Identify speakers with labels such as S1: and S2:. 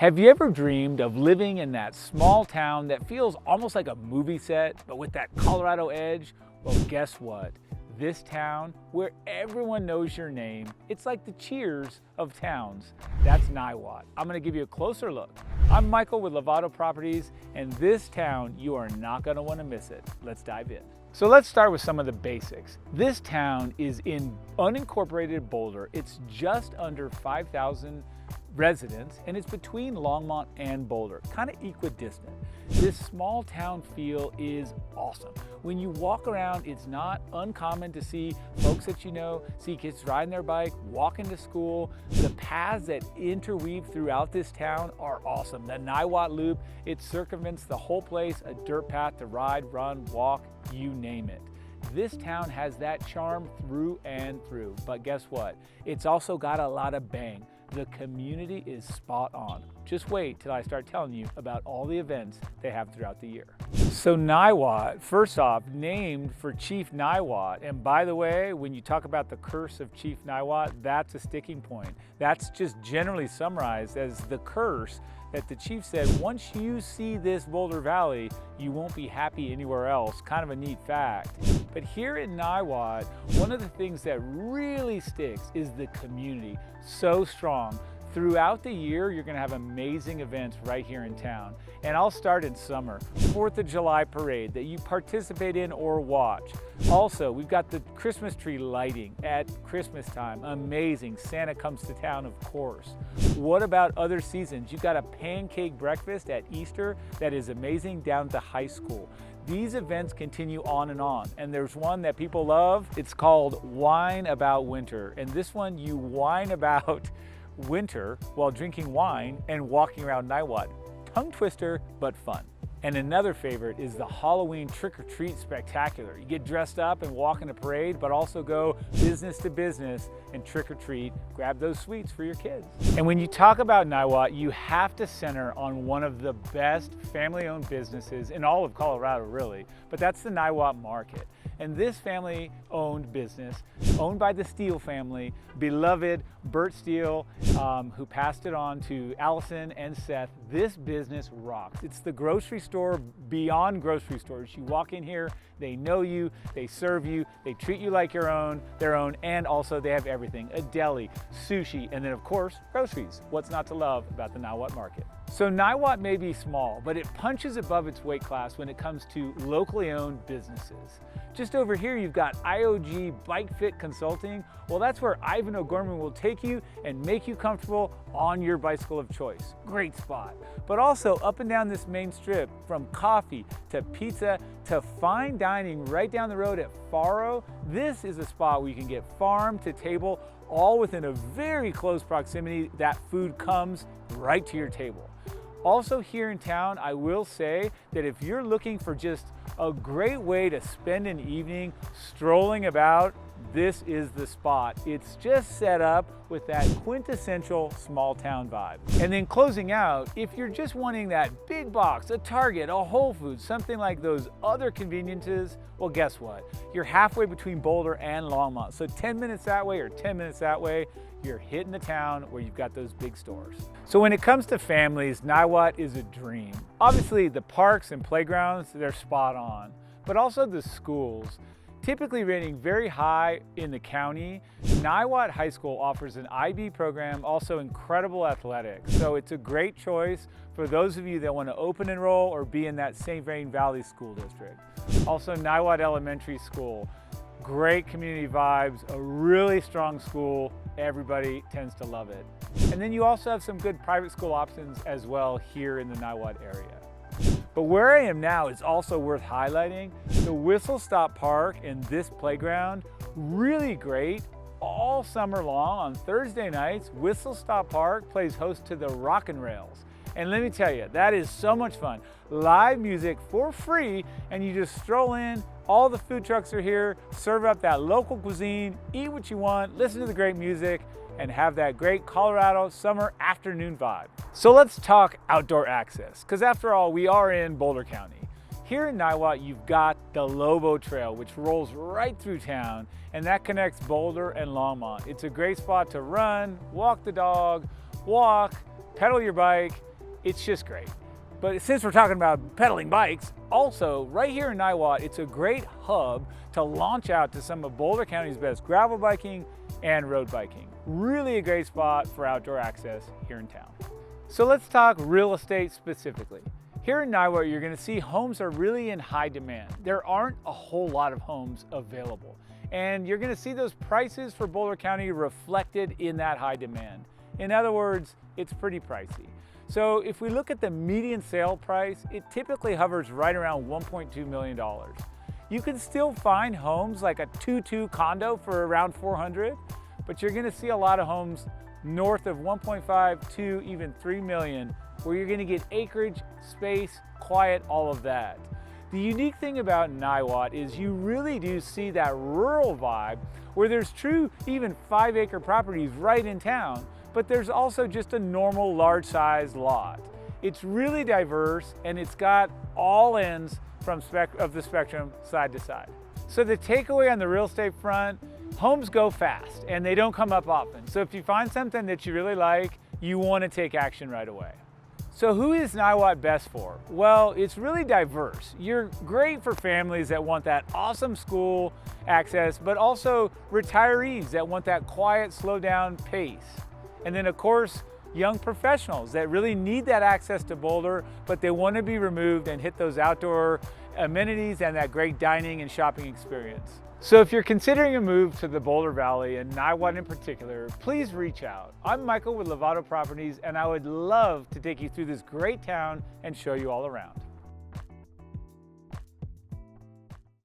S1: Have you ever dreamed of living in that small town that feels almost like a movie set, but with that Colorado edge? Well, guess what? This town, where everyone knows your name, it's like the Cheers of towns. That's Niwot. I'm gonna give you a closer look. I'm Michael with Lovato Properties, and this town, you are not gonna wanna miss it. Let's dive in. So let's start with some of the basics. This town is in unincorporated Boulder. It's just under 5,000 residents, and it's between Longmont and Boulder, kind of equidistant. This small town feel is awesome. When you walk around, it's not uncommon to see folks that you know, see kids riding their bike, walking to school. The paths that interweave throughout this town are awesome. The Niwot Loop, it circumvents the whole place, a dirt path to ride, run, walk, you name it. This town has that charm through and through, but guess what? It's also got a lot of bang. The community is spot on. Just wait till I start telling you about all the events they have throughout the year. So Niwot, first off, named for Chief Niwot. And by the way, when you talk about the curse of Chief Niwot, that's a sticking point. That's just generally summarized as the curse that the chief said, once you see this Boulder Valley, you won't be happy anywhere else. Kind of a neat fact. But here in Niwot, one of the things that really sticks is the community. So strong. Throughout the year, you're gonna have amazing events right here in town. And I'll start in summer. 4th of July parade that you participate in or watch. Also, we've got the Christmas tree lighting at Christmas time. Amazing. Santa comes to town, of course. What about other seasons? You've got a pancake breakfast at Easter that is amazing down to high school. These events continue on, and there's one that people love. It's called Wine About Winter. And this one, you whine about winter while drinking wine and walking around Niwot. Tongue twister, but fun. And another favorite is the Halloween trick-or-treat spectacular. You get dressed up and walk in a parade, but also go business to business and trick-or-treat, grab those sweets for your kids. And when you talk about Niwot, you have to center on one of the best family-owned businesses in all of Colorado, really, but that's the Niwot Market. And this family-owned business, owned by the Steele family, beloved Bert Steele, who passed it on to Allison and Seth, this business rocks. It's the grocery store beyond grocery stores. You walk in here, they know you, they serve you, they treat you like their own, and also they have everything, a deli, sushi, and then of course, groceries. What's not to love about the Niwot Market? So Niwot may be small, but it punches above its weight class when it comes to locally owned businesses. Just over here, you've got IOG Bike Fit Consulting. Well, that's where Ivan O'Gorman will take you and make you comfortable on your bicycle of choice. Great spot. But also up and down this main strip, from coffee to pizza to fine dining right down the road at Faro, this is a spot where you can get farm to table, all within a very close proximity. That food comes right to your table. Also here in town, I will say that if you're looking for just a great way to spend an evening strolling about, this is the spot. It's just set up with that quintessential small town vibe. And then closing out, if you're just wanting that big box, a Target, a Whole Foods, something like those other conveniences, well, guess what? You're halfway between Boulder and Longmont. So 10 minutes that way or 10 minutes that way, you're hitting the town where you've got those big stores. So when it comes to families, Niwot is a dream. Obviously the parks and playgrounds, they're spot on, but also the schools. Typically rating very high in the county, Niwot High School offers an IB program, also incredible athletics. So it's a great choice for those of you that want to open enroll or be in that St. Vrain Valley School District. Also Niwot Elementary School, great community vibes, a really strong school. Everybody tends to love it. And then you also have some good private school options as well here in the Niwot area. But where I am now is also worth highlighting. The Whistle Stop Park and this playground, really great all summer long. On Thursday nights, Whistle Stop Park plays host to the Rockin' Rails. And let me tell you, that is so much fun. Live music for free, and you just stroll in. All the food trucks are here, serve up that local cuisine, eat what you want, listen to the great music, and have that great Colorado summer afternoon vibe. So let's talk outdoor access, because after all, we are in Boulder County. Here in Niwot, you've got the Lobo Trail, which rolls right through town, and that connects Boulder and Longmont. It's a great spot to run, walk the dog, walk, pedal your bike, It's just great. But since we're talking about pedaling bikes, also right here in Niwot, it's a great hub to launch out to some of Boulder County's best gravel biking and road biking. Really a great spot for outdoor access here in town. So let's talk real estate specifically. Here in Niwot, you're going to see homes are really in high demand. There aren't a whole lot of homes available. And you're going to see those prices for Boulder County reflected in that high demand. In other words, it's pretty pricey. So if we look at the median sale price, it typically hovers right around $1.2 million. You can still find homes like a 2-2 condo for around $400,000, but you're gonna see a lot of homes north of 1.5 to even 3 million, where you're gonna get acreage, space, quiet, all of that. The unique thing about Niwot is you really do see that rural vibe where there's true even 5-acre properties right in town, but there's also just a normal large size lot. It's really diverse and it's got all ends of the spectrum side to side. So the takeaway on the real estate front, homes go fast and they don't come up often. So if you find something that you really like, you want to take action right away. So who is Niwot best for? Well, it's really diverse. You're great for families that want that awesome school access, but also retirees that want that quiet, slow down pace. And then of course, young professionals that really need that access to Boulder, but they want to be removed and hit those outdoor amenities and that great dining and shopping experience. So if you're considering a move to the Boulder Valley and Niwot in particular, please reach out. I'm Michael with Lovato Properties, and I would love to take you through this great town and show you all around.